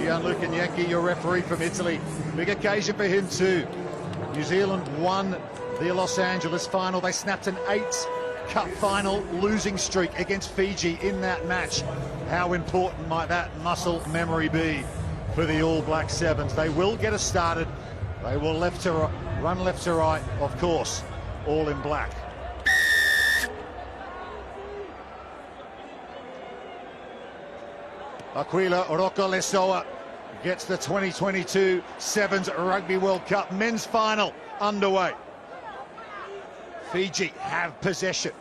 Gianluca Gnecchi, your referee from Italy. Big occasion for him too. New Zealand won the Los Angeles final. They snapped an 8-cup final losing streak against Fiji in that match. How important might that muscle memory be for the All Black Sevens? They will get us started. They will run left to right, of course, all in black. Aquila Roccolisoa gets the 2022 Sevens Rugby World Cup men's final underway. Fiji have possession.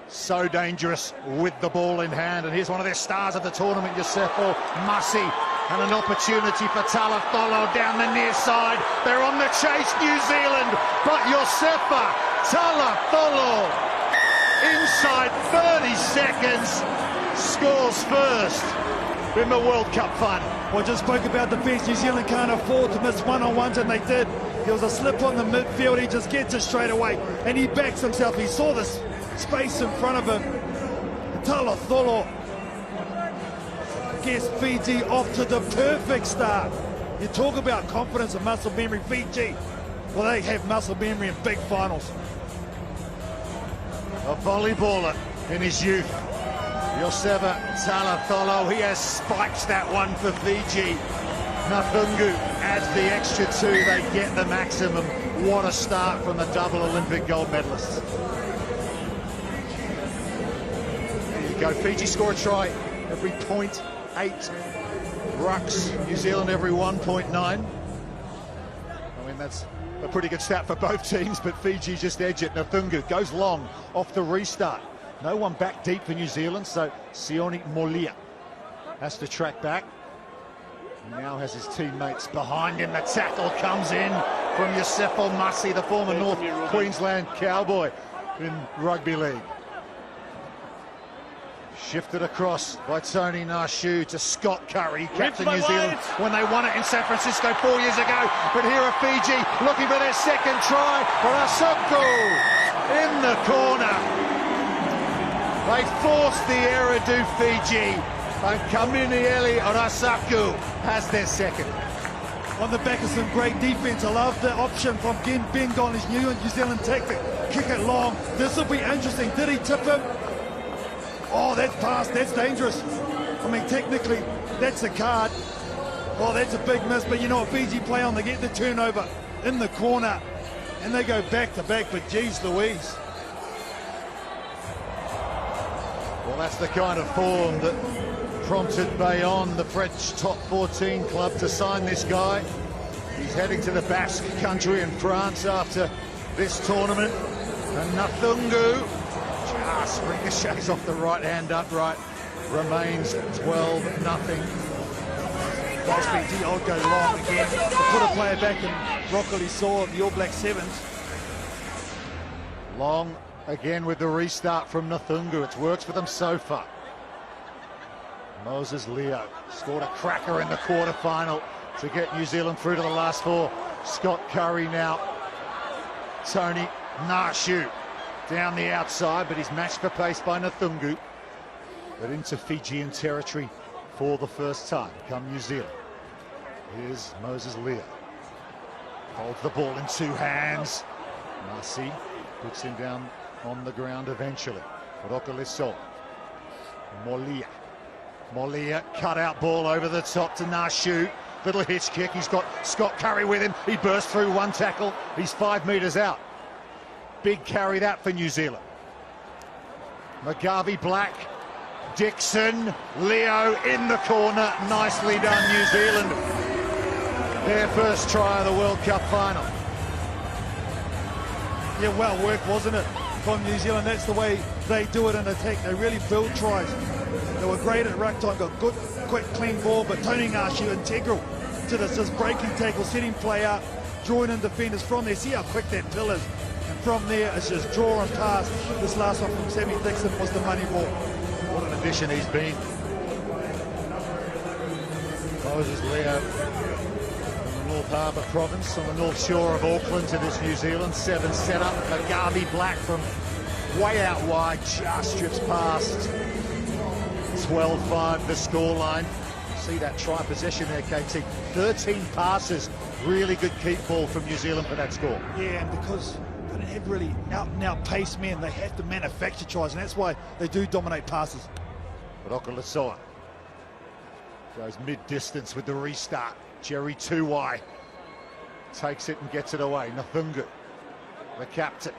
So dangerous with the ball in hand, and here's one of their stars of the tournament, Yosefo Masi, and an opportunity for Talatholo down the near side. They're on the chase, New Zealand, but Yosefa Talatholo inside 30 seconds scores first in the World Cup final. Well, just spoke about defence. New Zealand can't afford to miss one-on-ones, and they did. There was a slip on the midfield. He just gets it straight away, and he backs himself. He saw this space in front of him. Talatholo gets Fiji off to the perfect start. You talk about confidence and muscle memory. Fiji, well, they have muscle memory in big finals. A volleyballer in his youth, Yosefa Talatholo, he has spiked that one for Fiji. Nathungu adds the extra two, they get the maximum. What a start from the double Olympic gold medalists. There you go, Fiji score a try every 0.8 rucks, New Zealand every 1.9. I mean, that's a pretty good stat for both teams, but Fiji just edge it. Nathungu goes long off the restart. No one back deep for New Zealand, so Sione Molia has to track back. He now has his teammates behind him. The tackle comes in from Yosefo Masi, the former North Queensland Cowboy in rugby league. Shifted across by Tony Nashu to Scott Curry, captain New Zealand when they won it in San Francisco 4 years ago. But here are Fiji looking for their second try. Rasoku in the corner. They forced the error, do Fiji, and Kaminieli Rasaku has their second. On the back of some great defence. I love the option from Ben Gon, his New Zealand tactic. Kick it long. This will be interesting. Did he tip him? Oh, that's past. That's dangerous. I mean, technically, that's a card. Oh, that's a big miss. But you know what? Fiji play on. They get the turnover in the corner, and they go back to back. But geez Louise. Well, that's the kind of form that prompted Bayonne, the French top 14 club, to sign this guy. He's heading to the Basque country in France after this tournament. And Nathungu just ricochets off the right-hand upright. Remains 12-0. Fiji, I'll go long again. To put a player back in Roccolisoa, the All Black Sevens. Long again with the restart from Nathungu. It's worked for them so far. Moses Leo scored a cracker in the quarterfinal to get New Zealand through to the last four. Scott Curry now. Tony Nashu down the outside, but he's matched for pace by Nathungu. But into Fijian territory for the first time come New Zealand. Here's Moses Leo. Holds the ball in two hands. Masi puts him down on the ground eventually. Roccolisoa. Molia cut out ball over the top to Nashu. Little hitch kick. He's got Scott Curry with him. He burst through one tackle. He's 5 metres out. Big carry that for New Zealand. Mugabe Black. Dixon. Leo in the corner. Nicely done, New Zealand. Their first try of the World Cup final. Yeah, well worked, wasn't it, from New Zealand? That's the way they do it in attack. They really build tries. They were great at ruck time, got good, quick, clean ball, but Tony Nashu integral to this breaking tackle, setting play up, drawing in defenders from there. See how quick that pill is. And from there, it's just draw and pass. This last one from Sammy Dixon was the money ball. What an addition he's been. Moses Leo from the North Harbour province on the north shore of Auckland to this New Zealand 7 setup. Mugabe Black from way out wide, just strips past 12-5 the scoreline. See that try possession there, KT. 13 passes, really good keep ball from New Zealand for that score. Yeah, and because they don't have really out-and-out pace men, they have to manufacture tries, and that's why they do dominate passes. But Okalasoa goes mid-distance with the restart. Jerry Tuwai takes it and gets it away. Nathungu, the captain.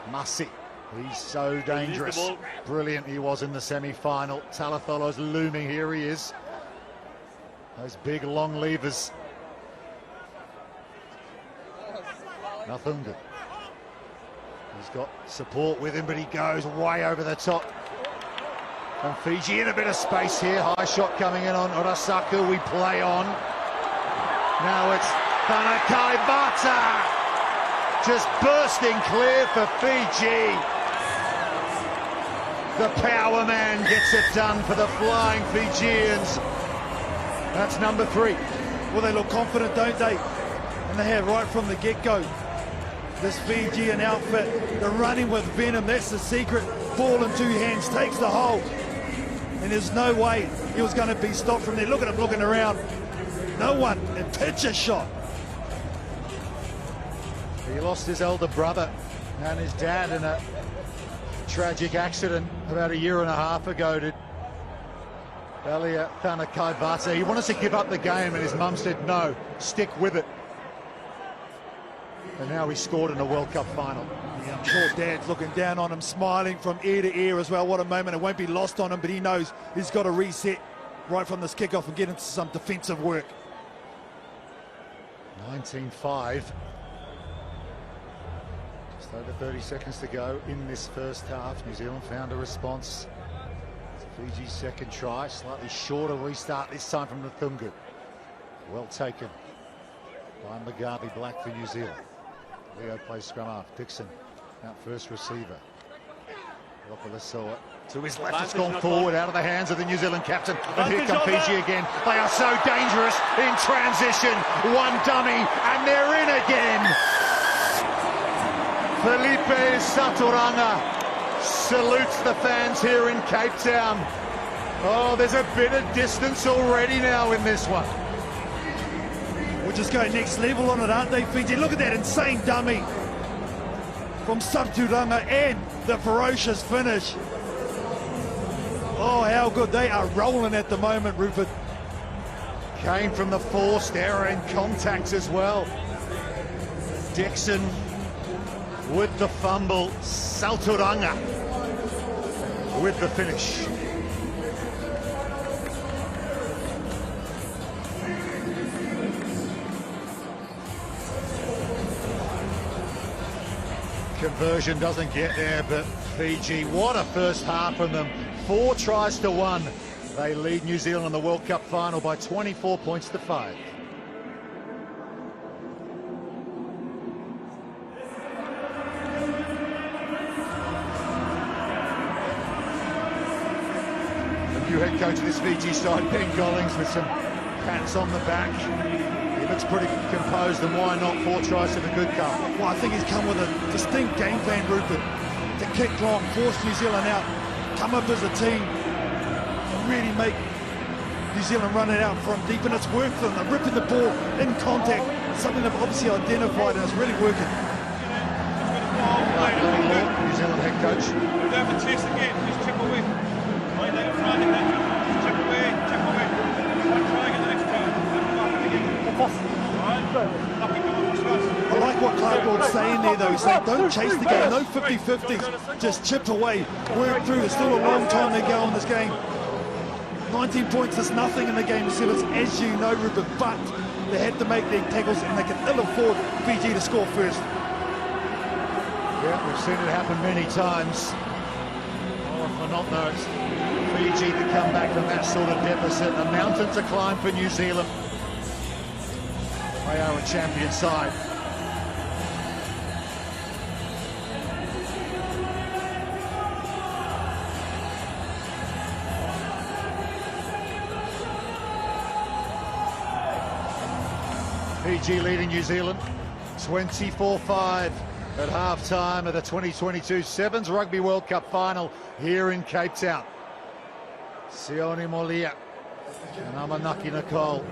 Masi, he's so dangerous. Brilliant he was in the semi-final. Talatholo's looming, here he is. Those big long levers. Nathungu. He's got support with him, but he goes way over the top. And Fiji in a bit of space here. High shot coming in on Urasaku. We play on. Now it's Thanakai Bata. Just bursting clear for Fiji. The power man gets it done for the flying Fijians. That's number 3. Well, they look confident, don't they? And they have right from the get-go. This Fijian outfit, they're running with venom. That's the secret. Ball in 2 hands, takes the hold. And there's no way he was going to be stopped from there. Look at him looking around. No one. And pitch a shot. He lost his elder brother and his dad in a tragic accident about 1.5 years ago to Elia Thanakai. He wanted to give up the game and his mum said, no, stick with it. And now he scored in a World Cup final. Yeah, I'm sure Dad's looking down on him, smiling from ear to ear as well. What a moment. It won't be lost on him, but he knows he's got to reset right from this kickoff and get into some defensive work. 19-5. Just over 30 seconds to go in this first half. New Zealand found a response to Fiji's second try. Slightly shorter restart this time from Nathungu. Well taken by Mugabe Black for New Zealand. Leo plays scrum half. Dixon out first receiver. Okalasoa to his left. It's gone forward out of the hands of the New Zealand captain. And here come Fiji again. They are so dangerous in transition. One dummy and they're in again. Felipe Saturanga salutes the fans here in Cape Town. Oh, there's a bit of distance already now in this one. We're just going next level on it, aren't they, Fiji? Look at that insane dummy from Saturanga and the ferocious finish. Oh, how good. They are rolling at the moment, Rupert. Came from the forced error in contact as well. Dixon with the fumble. Saturanga with the finish. Conversion doesn't get there, but Fiji, what a first half from them. 4 tries to 1. They lead New Zealand in the World Cup final by 24 points to 5. The new head coach of this Fiji side, Ben Gollings, with some pats on the back. He looks pretty composed, and why not 4 tries to the good cup? Well, I think he's come with a distinct game plan, Rupert, to kick long, force New Zealand out, come up as a team, and really make New Zealand run it out from deep, and it's worked for them. They're ripping the ball in contact, something they've obviously identified, and it's really working. New Zealand head coach. We don't have to chase again, just chip away. Right, let it fly the head. Just chip away, chip away. I'm trying it the next time. I like what Clarkboard's saying there, though. He's saying don't chase the game, no 50-50s, just chip away, work through. There's still a long time to go in this game. 19 points is nothing in the game, as you know, Rupert, but they had to make their tackles and they can ill afford Fiji to score first. Yeah, we've seen it happen many times. More often than not, though, it's Fiji to come back from that sort of deficit. A mountain to climb for New Zealand. They are a champion side. Fiji leading New Zealand 24-5 at half-time of the 2022 Sevens Rugby World Cup final here in Cape Town. Sione Molia and Amanaki Nicole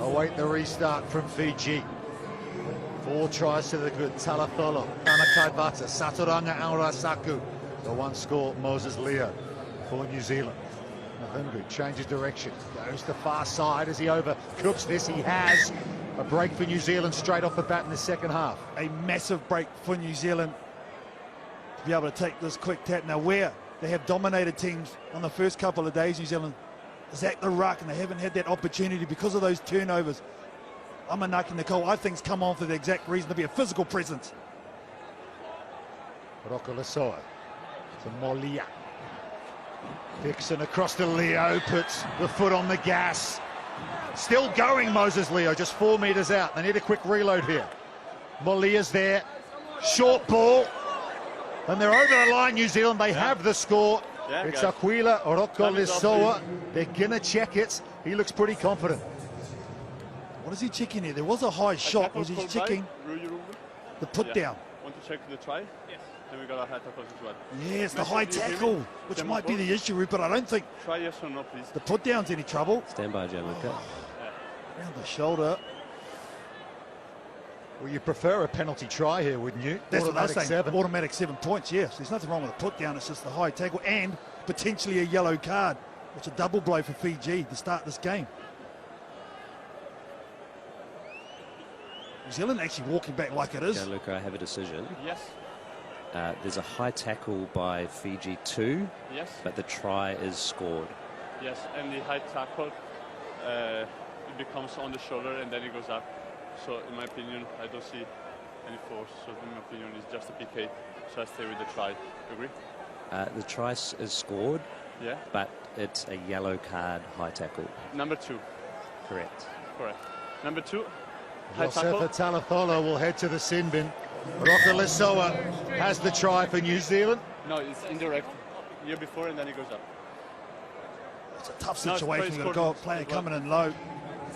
await the restart from Fiji. 4 tries to the good. Talatholo, Tanakaibata, Saturanga Aurasaku. The 1 score, Moses Leo for New Zealand. Nathungu changes direction, goes the far side as he overcooks this. He has a break for New Zealand straight off the bat in the second half. A massive break for New Zealand to be able to take this quick tap. Now, where they have dominated teams on the first couple of days, New Zealand is at the ruck, and they haven't had that opportunity because of those turnovers. Amanaki Nicole, I think, has come on for the exact reason, to be a physical presence. Rokolisoa to Molia. Dixon across to Leo, puts the foot on the gas. Still going, Moses Leo, just 4 meters out. They need a quick reload here. Molia's there, short ball, and they're over the line, New Zealand. They have the score. It's Aquila Rokolisoa. They're gonna check it. He looks pretty confident. What is he checking here? There was a high shot. Was he checking the put down? Want to check the try? Yes. Then we got a high tackle as well. Yes, the high tackle, which might be the issue, Rupert. I don't think try yes or no, please. The put down's any trouble. Stand by, Gianluca. Around the shoulder. Well, you prefer a penalty try here, wouldn't you? That's what I was saying. 7. Automatic 7 points, yes. There's nothing wrong with the put down. It's just the high tackle and potentially a yellow card. It's a double blow for Fiji to start this game. New Zealand actually walking back like it is. Gianluca, I have a decision. Yes. There's a high tackle by Fiji 2. Yes. But the try is scored. Yes, and the high tackle, it becomes on the shoulder and then it goes up. So in my opinion, I don't see any force. So in my opinion, it's just a PK. So I stay with the try. You agree? The try is scored. Yeah. But it's a yellow card high tackle. Number 2. Correct. Correct. Number 2. High tackle. Josefa Talatholo will head to the sin bin. Rokolisoa has the try for New Zealand. No, it's indirect. Year before and then it goes up. It's a tough situation. You've got a player coming in low.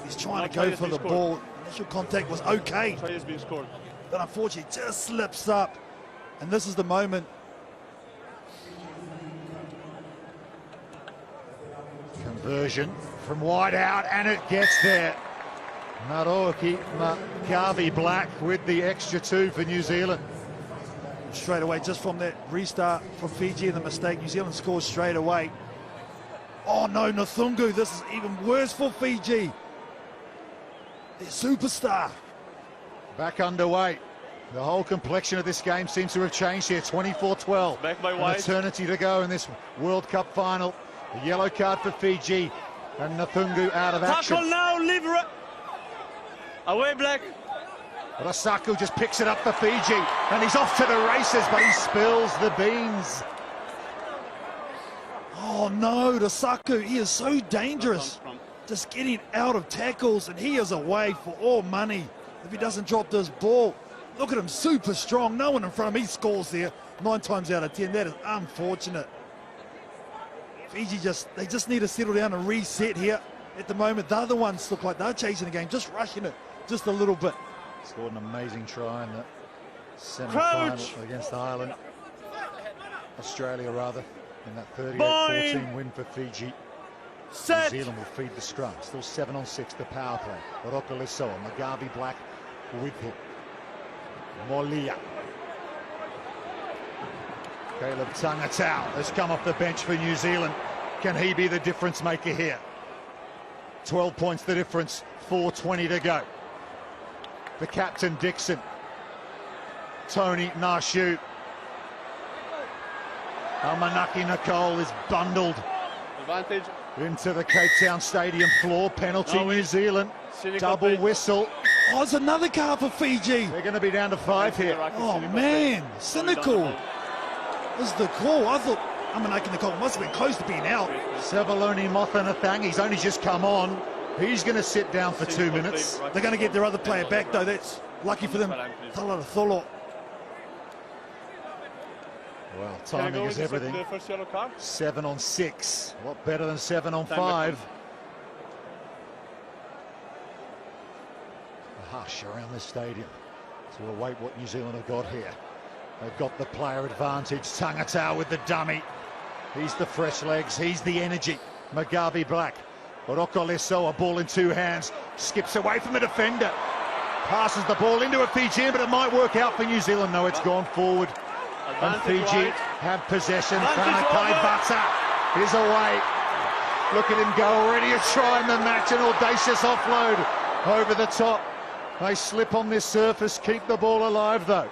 He's trying to go for the ball. Initial contact was okay. Try has been scored. But unfortunately, just slips up. And this is the moment. Conversion from wide out, and it gets there. Naroki Magavi Black with the extra 2 for New Zealand. Straight away, just from that restart from Fiji and the mistake, New Zealand scores straight away. Oh no, Nathungu, this is even worse for Fiji. Their superstar. Back underway. The whole complexion of this game seems to have changed here. 24-12. Back by An White. eternity to go in this World Cup final. A yellow card for Fiji, and Nathungu out of action. Tackle now, Livre. Away, Black. Rasaku just picks it up for Fiji, and he's off to the races, but he spills the beans. Oh no, Rasaku, he is so dangerous. Just getting out of tackles, and he is away for all money if he doesn't drop this ball. Look at him, super strong. No one in front of him. He scores there 9 times out of 10. That is unfortunate. Fiji they just need to settle down and reset here. At the moment, the other ones look like they're chasing the game, just rushing it just a little bit. Scored an amazing try in the semi-final against Ireland. Australia, rather, in that 38-14 win for Fiji. Set. New Zealand will feed the scrum. Still 7-on-6, the power play. Rokolisoa, Magavi Black with him. Molia. Caleb Tangatau has come off the bench for New Zealand. Can he be the difference maker here? 12 points the difference, 4:20 to go. The captain, Dixon. Tony Narshu. Amanaki Nicole is bundled Advantage. into the Cape Town Stadium floor. Penalty, New Zealand. Double whistle. Oh, it's another card for Fiji. They're going to be down to 5 here. Oh man, cynical. This is the call. I thought Amanaki Nicole must have been close to being out. Sevaloni Mothanathang, he's only just come on. He's going to sit down for 2 minutes. They're going to get their other player back, though. That's lucky for them. Talatholo. Well, timing is everything. 7-on-6. What better than 7-on-5? A hush around the stadium to await what New Zealand have got here. They've got the player advantage. Tangatau with the dummy. He's the fresh legs. He's the energy. Mugabe Black. Roko, a ball in two hands, skips away from the defender, passes the ball into a Fijian, but it might work out for New Zealand. No, it's gone forward, and Fiji have possession. Kai Bata is away. Look at him go, already a try in the match, an audacious offload over the top. They slip on this surface, keep the ball alive though.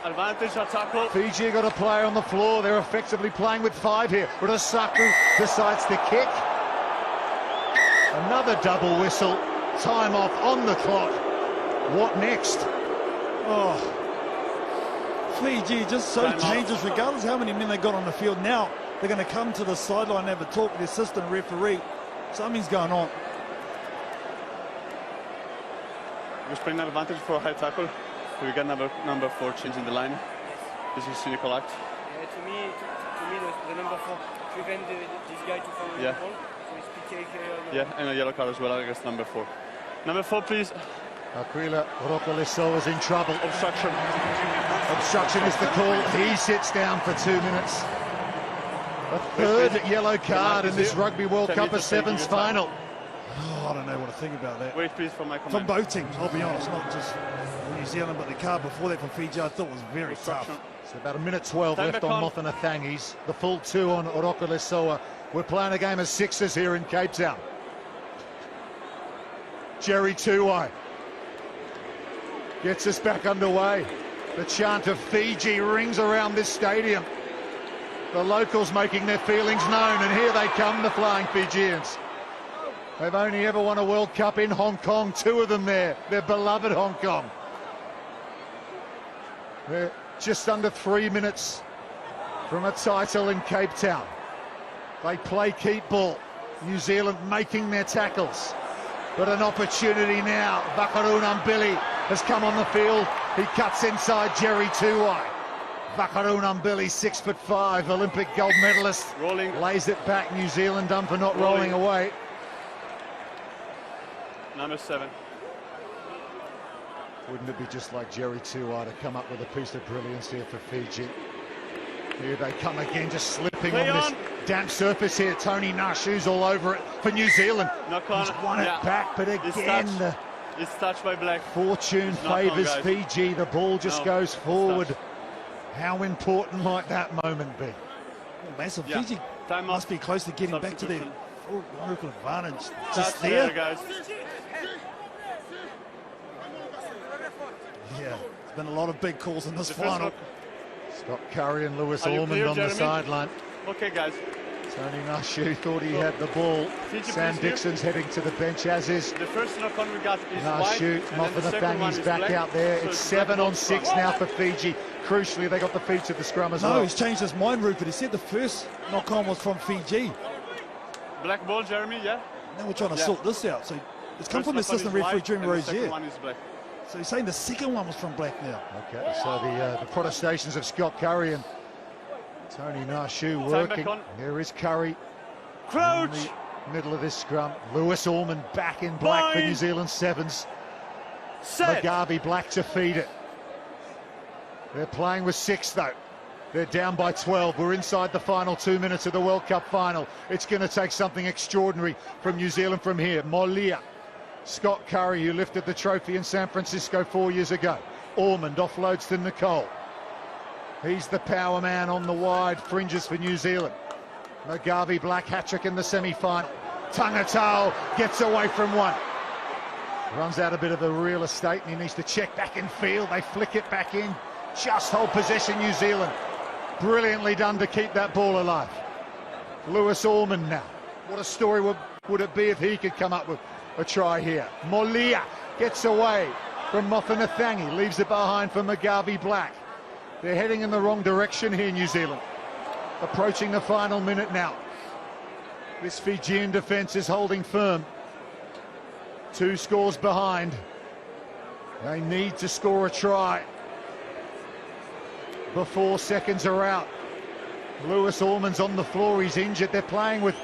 Advantage tackle. Fiji got a player on the floor, they're effectively playing with 5 here. Rasaku decides to kick. Another double whistle, time off on the clock. What next? Oh, Fiji just so dangerous, regardless of how many men they got on the field. Now they're going to come to the sideline and have a talk with the assistant referee. Something's going on. We're playing an advantage for a high tackle. We got number 4 changing the line. This is a cynical act. Yeah, to me, the number 4 prevent this guy to follow the ball. So it's PK here. Yeah, and a yellow card as well against number 4. Number 4, please. Aquila Roko is in trouble. Obstruction. Obstruction is the call. He sits down for 2 minutes. A third yellow card in this Rugby World Cup of Sevens final. Oh, I don't know what to think about that. Wait, please, for my comment. From both teams, I'll be honest, not just New Zealand, but the card before that from Fiji, I thought was very tough. It's about 1:12 left on Mofanathangi's. The full 2 on Roko. We're playing a game of 6s here in Cape Town. Jerry Tuwai gets us back underway. The chant of Fiji rings around this stadium. The locals making their feelings known, and here they come, the Flying Fijians. They've only ever won a World Cup in Hong Kong, 2 of them there, their beloved Hong Kong. They're just under 3 minutes from a title in Cape Town. They play keep ball, New Zealand making their tackles. But an opportunity now, Vakaru Nambili has come on the field, he cuts inside Jerry Tuwai. Vakaru Nambili, 6'5", Olympic gold medalist, rolling, lays it back. New Zealand done for not rolling away. Number 7. Wouldn't it be just like Jerry Tuwai to come up with a piece of brilliance here for Fiji? Here they come again, just slipping on this damp surface here. Tony Nashu's all over it for New Zealand. He's won it back, but again, it's touched by Black. Fortune favours Fiji. The ball just goes forward. How important might that moment be? Well, massive. Fiji must be close to getting back to their full numerical advantage. Just there, guys. Yeah, there's been a lot of big calls in this final. Scott Curry and Lewis Ormond on the sideline. Okay, guys. Tony Nashu thought he had the ball. Sam Dixon's heading to the bench, as is the first knock-on we got is Nashu. Mofanathangi's back out there. It's 7 on 6 now for Fiji. Crucially, they got the feet to the scrum as well. No, he's changed his mind, Rupert. He said the first knock-on was from Fiji. Black ball, Jeremy, yeah? Now we're trying to sort this out. So it's come from the assistant referee during Rozier. So he's saying the second one was from Black now. Okay, so the protestations of Scott Curry and Tony Nashu working. There is Curry. Crouch! In the middle of this scrum. Lewis Ormond back in black for New Zealand Sevens. Mugabe Black to feed it. They're playing with 6 though. They're down by 12. We're inside the final 2 minutes of the World Cup final. It's going to take something extraordinary from New Zealand from here. Molia. Scott Curry, who lifted the trophy in San Francisco 4 years ago. Ormond offloads to Nicole. He's the power man on the wide fringes for New Zealand. Mugabe Black hat-trick in the semi-final. Tangatau gets away from one. Runs out a bit of the real estate and he needs to check back in field. They flick it back in. Just hold possession, New Zealand. Brilliantly done to keep that ball alive. Lewis Ormond now. What a story would it be if he could come up with a try here. Molia gets away from Mofanathangi, leaves it behind for Mugabe Black. They're heading in the wrong direction here, New Zealand. Approaching the final minute now. This Fijian defence is holding firm. 2 scores behind. They need to score a try before seconds are out. Lewis Ormond's on the floor, he's injured. They're playing with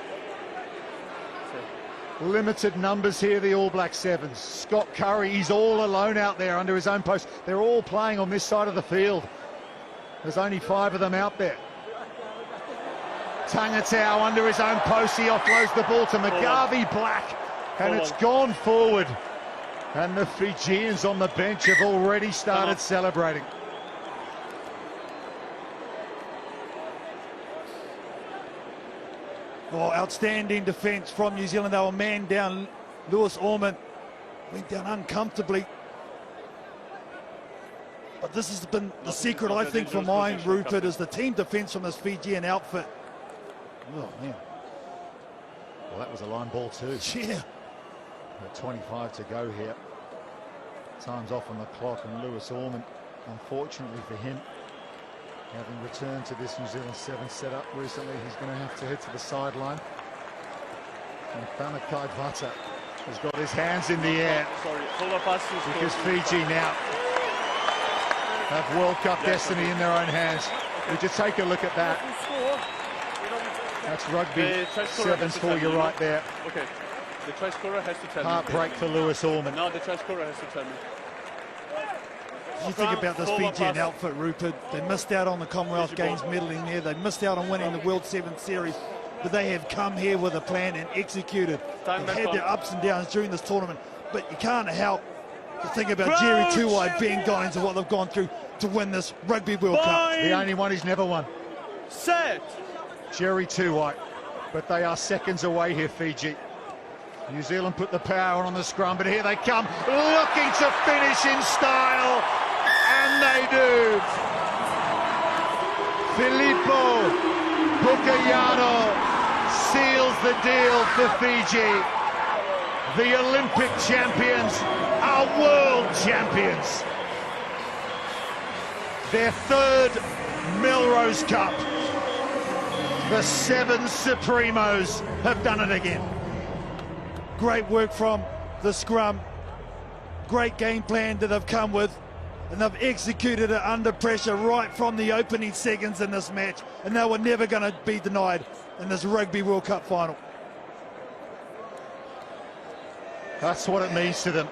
limited numbers here, the All Black Sevens. Scott Curry, he's all alone out there under his own post. They're all playing on this side of the field. There's only 5 of them out there. Tangatau under his own post, he offloads the ball to McGarvey Black, and it's gone forward. And the Fijians on the bench have already started celebrating. Oh, outstanding defence from New Zealand. They were man down. Lewis Orman went down uncomfortably. But this has been the secret, I think, for mine, Rupert, is the team defence from this Fijian outfit. Oh, man. Well, that was a line ball too. Yeah. 25 to go here. Time's off on the clock, and Lewis Orman, unfortunately for him, having returned to this New Zealand 7 setup recently, he's going to have to head to the sideline. And Fanakai Vata has got his hands in the air, because Fiji now have World Cup destiny in their own hands. Would you take a look at that? That's rugby sevens for you right there. Okay, the try scorer has to tell me. Heartbreak for Lewis Orman. No, the try scorer has to tell me. You think about this Fijian outfit, Rupert. They missed out on the Commonwealth Games medaling there. They missed out on winning the World 7 Series. But they have come here with a plan and executed. They've had their ups and downs during this tournament. But you can't help to think about Jerry Tuwai, Ben Gollings, and what they've gone through to win this Rugby World Cup. The only one he's never won. Set! Jerry Tuwai. But they are seconds away here, Fiji. New Zealand put the power on the scrum, but here they come, looking to finish in style. And they do. Filippo Bukayano seals the deal for Fiji. The Olympic champions are world champions. Their third Melrose Cup. The 7 Supremos have done it again. Great work from the scrum. Great game plan that they've come with. And they've executed it under pressure right from the opening seconds in this match. And they were never going to be denied in this Rugby World Cup final. That's what it means to them.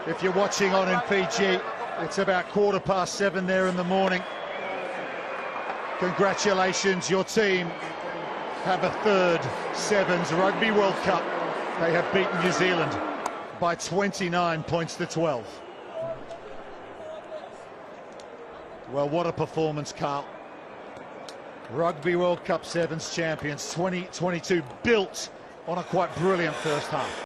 If you're watching on in Fiji, it's about 7:15 there in the morning. Congratulations, your team have a third Sevens Rugby World Cup. They have beaten New Zealand by 29 points to 12. Well, what a performance, Carl. Rugby World Cup Sevens champions 2022, built on a quite brilliant first half.